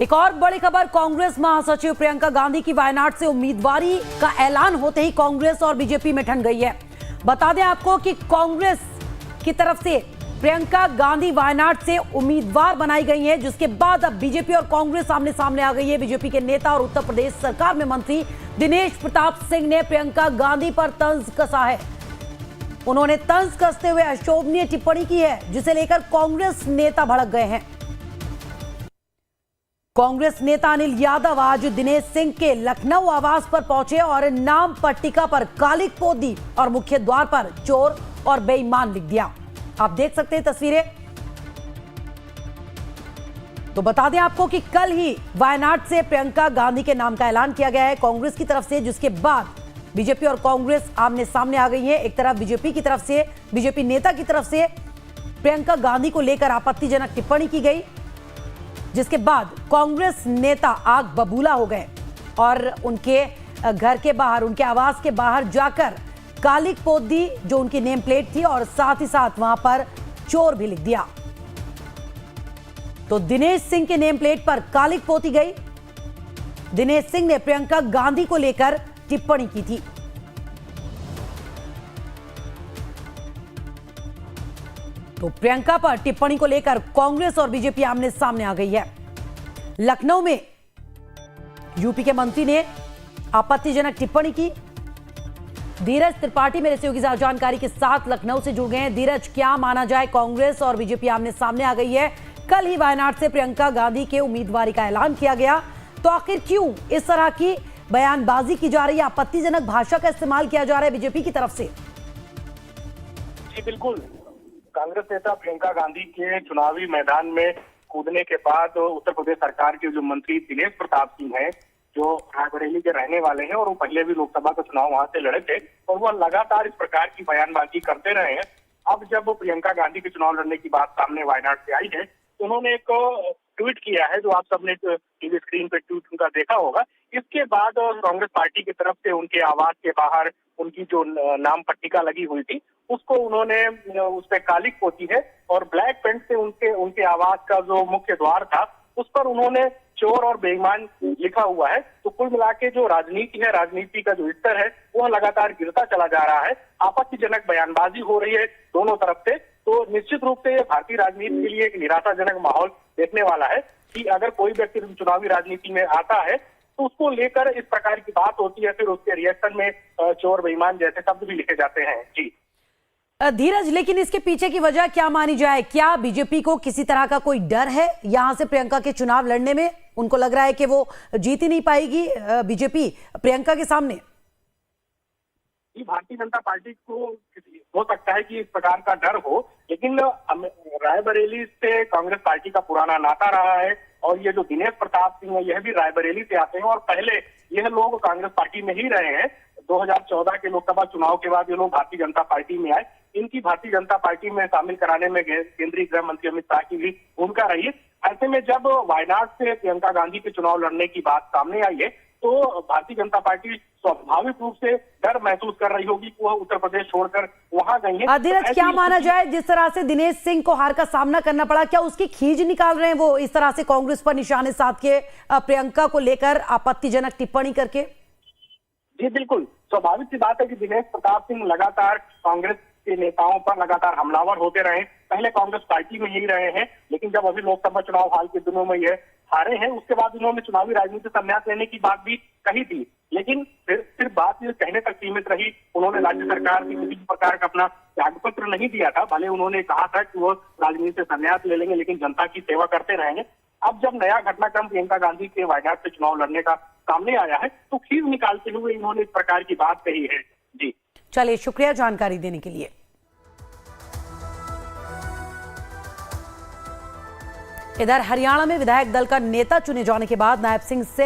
एक और बड़ी खबर, कांग्रेस महासचिव प्रियंका गांधी की वायनाड से उम्मीदवारी का ऐलान होते ही कांग्रेस और बीजेपी में ठन गई है। बता दें आपको कि कांग्रेस की तरफ से प्रियंका गांधी वायनाड से उम्मीदवार बनाई गई हैं, जिसके बाद अब बीजेपी और कांग्रेस आमने सामने आ गई है। बीजेपी के नेता और उत्तर प्रदेश सरकार में मंत्री दिनेश प्रताप सिंह ने प्रियंका गांधी पर तंज कसा है। उन्होंने तंज कसते हुए अशोभनीय टिप्पणी की है, जिसे लेकर कांग्रेस नेता भड़क गए हैं। कांग्रेस नेता अनिल यादव आज दिनेश सिंह के लखनऊ आवास पर पहुंचे और नाम पट्टिका पर कालिक पोत दी और मुख्य द्वार पर चोर और बेईमान लिख दिया। आप देख सकते हैं तस्वीरें। तो बता दें आपको कि कल ही वायनाड से प्रियंका गांधी के नाम का ऐलान किया गया है कांग्रेस की तरफ से, जिसके बाद बीजेपी और कांग्रेस आमने सामने आ गई है। एक तरफ बीजेपी की तरफ से, बीजेपी नेता की तरफ से प्रियंका गांधी को लेकर आपत्तिजनक टिप्पणी की गई, जिसके बाद कांग्रेस नेता आग बबूला हो गए और उनके घर के बाहर, उनके आवास के बाहर जाकर कालिक पोत दी जो उनकी नेम प्लेट थी, और साथ ही साथ वहां पर चोर भी लिख दिया। तो दिनेश सिंह के नेम प्लेट पर कालिक पोती गई। दिनेश सिंह ने प्रियंका गांधी को लेकर टिप्पणी की थी। तो प्रियंका पर टिप्पणी को लेकर कांग्रेस और बीजेपी आमने सामने आ गई है। लखनऊ में यूपी के मंत्री ने आपत्तिजनक टिप्पणी की। धीरज त्रिपाठी मेरे सहयोगी जानकारी के साथ लखनऊ से जुड़ गए हैं। धीरज, क्या माना जाए, कांग्रेस और बीजेपी आमने सामने आ गई है। कल ही वायनाड से प्रियंका गांधी के उम्मीदवारी का ऐलान किया गया, तो आखिर क्यों इस तरह की बयानबाजी की जा रही है, आपत्तिजनक भाषा का इस्तेमाल किया जा रहा है बीजेपी की तरफ से? जी बिल्कुल, कांग्रेस नेता प्रियंका गांधी के चुनावी मैदान में कूदने के बाद उत्तर प्रदेश सरकार के जो मंत्री दिनेश प्रताप सिंह हैं, जो रायबरेली के रहने वाले हैं और वो पहले भी लोकसभा का चुनाव वहां से लड़े थे, और वो लगातार इस प्रकार की बयानबाजी करते रहे हैं। अब जब प्रियंका गांधी के चुनाव लड़ने की बात सामने वायनाड से आई है, तो उन्होंने एक ट्वीट किया है, जो आप सबने टीवी स्क्रीन पे ट्वीट उनका देखा होगा। इसके बाद कांग्रेस पार्टी की तरफ से उनके आवास के बाहर उनकी जो नाम पट्टिका लगी हुई थी, उसको उन्होंने उस पर कालिक पोती है और ब्लैक पेंट से उनके आवास का जो मुख्य द्वार था उस पर उन्होंने चोर और बेईमान लिखा हुआ है। तो कुल मिला के जो राजनीति है, राजनीति का जो स्तर है, वह लगातार गिरता चला जा रहा है। आपत्तिजनक बयानबाजी हो रही है दोनों तरफ से। तो निश्चित रूप से भारतीय राजनीति के लिए एक निराशाजनक माहौल देखने वाला है कि अगर कोई व्यक्ति चुनावी राजनीति में आता है तो उसको लेकर इस प्रकार की बात होती है, फिर उसके रिएक्शन में चोर बेईमान जैसे शब्द भी लिखे जाते हैं। जी धीरज, लेकिन इसके पीछे की वजह क्या मानी जाए? क्या बीजेपी को किसी तरह का कोई डर है यहां से प्रियंका के चुनाव लड़ने में? उनको लग रहा है कि वो जीत ही नहीं पाएगी बीजेपी प्रियंका के सामने? भारतीय जनता पार्टी को हो सकता है कि इस प्रकार का डर हो, लेकिन रायबरेली से कांग्रेस पार्टी का पुराना नाता रहा है और ये जो दिनेश प्रताप सिंह है, यह भी रायबरेली से आते हैं और पहले यह लोग कांग्रेस पार्टी में ही रहे हैं। 2014 के लोकसभा चुनाव के बाद ये लोग भारतीय जनता पार्टी में आए। इनकी भारतीय जनता पार्टी में शामिल कराने में केंद्रीय गृह मंत्री अमित शाह की भी भूमिका रही है। ऐसे में जब वायनाड से प्रियंका गांधी के चुनाव लड़ने की बात सामने आई है, तो भारतीय जनता पार्टी स्वाभाविक रूप से डर महसूस कर रही होगी कि वह उत्तर प्रदेश छोड़कर वहां गई है। धीरज, क्या माना जाए, जिस तरह से दिनेश सिंह को हार का सामना करना पड़ा, क्या उसकी खींच निकाल रहे हैं वो इस तरह से कांग्रेस पर निशाने साध के प्रियंका को लेकर आपत्तिजनक टिप्पणी करके? जी बिल्कुल, स्वाभाविक सी बात है कि दिनेश प्रताप सिंह लगातार कांग्रेस के नेताओं पर लगातार हमलावर होते रहे। पहले कांग्रेस पार्टी में ही रहे हैं, लेकिन जब अभी लोकसभा चुनाव हाल के दिनों में यह हारे हैं, उसके बाद उन्होंने चुनावी राजनीति से संन्यास लेने की बात भी कही थी, लेकिन फिर बात ये कहने तक सीमित रही। उन्होंने राज्य सरकार की किसी प्रकार का अपना त्यागपत्र नहीं दिया था। भले उन्होंने कहा था कि वो राजनीति से संन्यास ले लेंगे, लेकिन जनता की सेवा करते रहेंगे। अब जब नया घटनाक्रम प्रियंका गांधी के वायनाड से चुनाव लड़ने का सामने आया है, तो खींच निकालते हुए इन्होंने इस प्रकार की बात कही है। जी चलिए, शुक्रिया जानकारी देने के लिए। इधर हरियाणा में विधायक दल का नेता चुने जाने के बाद नायब सिंह से